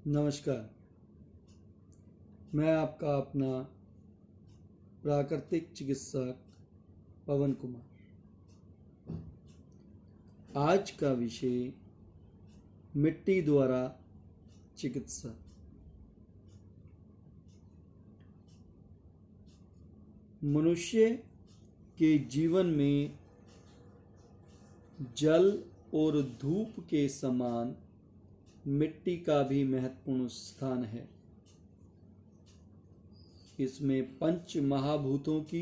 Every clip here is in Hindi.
नमस्कार। मैं आपका अपना प्राकृतिक चिकित्सक पवन कुमार। आज का विषय मिट्टी द्वारा चिकित्सा। मनुष्य के जीवन में जल और धूप के समान मिट्टी का भी महत्वपूर्ण स्थान है। इसमें पंच महाभूतों की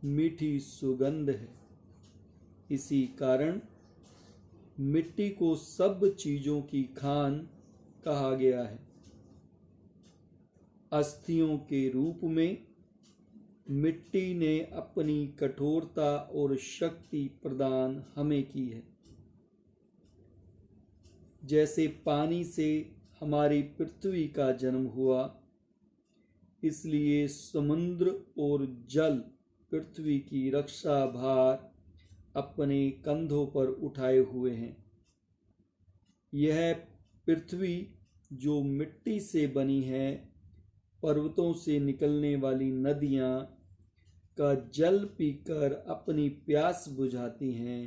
मीठी सुगंध है। इसी कारण मिट्टी को सब चीजों की खान कहा गया है। अस्थियों के रूप में मिट्टी ने अपनी कठोरता और शक्ति प्रदान हमें की है। जैसे पानी से हमारी पृथ्वी का जन्म हुआ, इसलिए समुद्र और जल पृथ्वी की रक्षा भार अपने कंधों पर उठाए हुए हैं। यह पृथ्वी जो मिट्टी से बनी है, पर्वतों से निकलने वाली नदियां का जल पीकर अपनी प्यास बुझाती हैं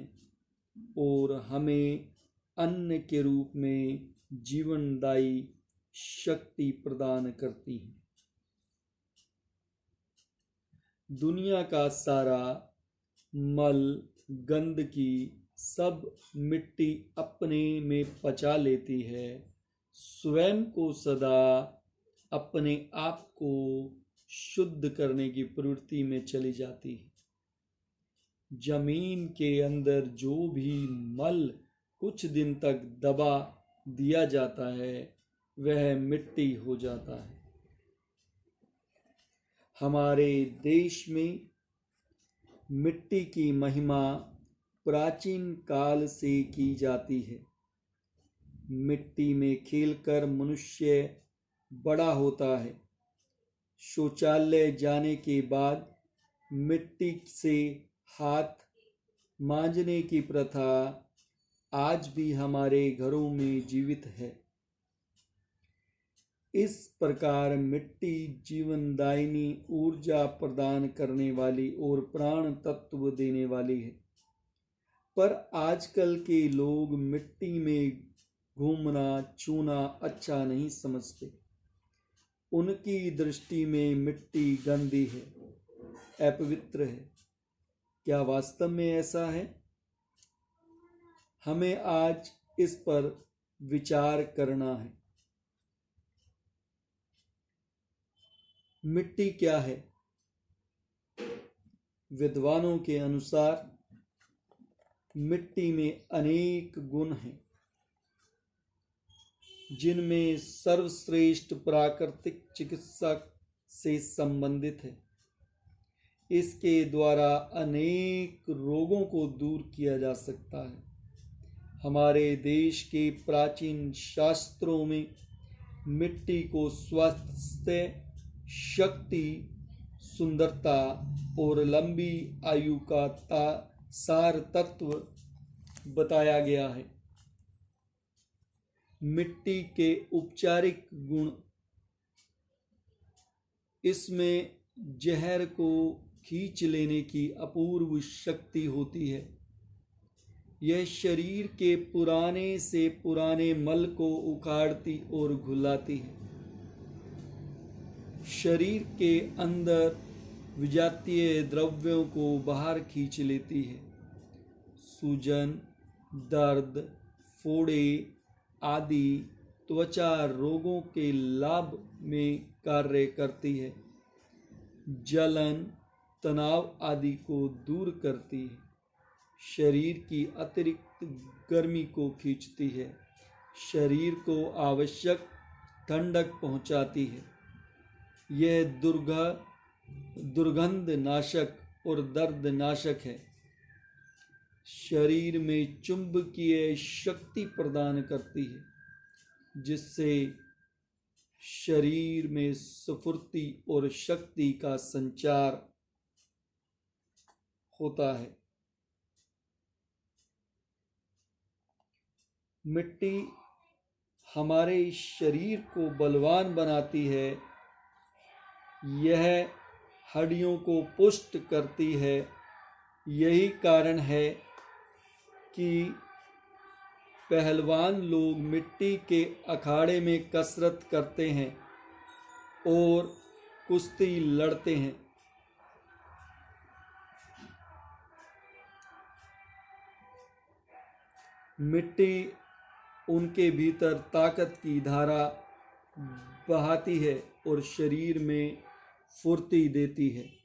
और हमें अन्न के रूप में जीवनदायी शक्ति प्रदान करती हैं। दुनिया का सारा मल, गंदगी सब मिट्टी अपने में पचा लेती है। स्वयं को सदा अपने आप को शुद्ध करने की प्रवृत्ति में चली जाती है। जमीन के अंदर जो भी मल कुछ दिन तक दबा दिया जाता है, वह मिट्टी हो जाता है। हमारे देश में मिट्टी की महिमा प्राचीन काल से की जाती है। मिट्टी में खेलकर मनुष्य बड़ा होता है। शौचालय जाने के बाद मिट्टी से हाथ मांजने की प्रथा आज भी हमारे घरों में जीवित है। इस प्रकार मिट्टी जीवनदायिनी, ऊर्जा प्रदान करने वाली और प्राण तत्व देने वाली है। पर आजकल के लोग मिट्टी में घूमना छूना अच्छा नहीं समझते। उनकी दृष्टि में मिट्टी गंदी है, अपवित्र है। क्या वास्तव में ऐसा है? हमें आज इस पर विचार करना है। मिट्टी क्या है? विद्वानों के अनुसार मिट्टी में अनेक गुण हैं, जिनमें सर्वश्रेष्ठ प्राकृतिक चिकित्सक से संबंधित है। इसके द्वारा अनेक रोगों को दूर किया जा सकता है। हमारे देश के प्राचीन शास्त्रों में मिट्टी को स्वास्थ्य, शक्ति, सुंदरता और लंबी आयु का सार तत्व बताया गया है। मिट्टी के उपचारिक गुण: इसमें जहर को खींच लेने की अपूर्व शक्ति होती है। यह शरीर के पुराने से पुराने मल को उखाड़ती और घुलाती है। शरीर के अंदर विजातीय द्रव्यों को बाहर खींच लेती है। सूजन, दर्द, फोड़े आदि त्वचा रोगों के लाभ में कार्य करती है। जलन, तनाव आदि को दूर करती है। शरीर की अतिरिक्त गर्मी को खींचती है। शरीर को आवश्यक ठंडक पहुंचाती है। यह दुर्गंध नाशक और दर्द नाशक है। शरीर में चुंबकीय शक्ति प्रदान करती है, जिससे शरीर में स्फूर्ति और शक्ति का संचार होता है। मिट्टी हमारे शरीर को बलवान बनाती है, यह हड्डियों को पुष्ट करती है। यही कारण है कि पहलवान लोग मिट्टी के अखाड़े में कसरत करते हैं और कुश्ती लड़ते हैं। मिट्टी उनके भीतर ताकत की धारा बहाती है और शरीर में फुर्ती देती है।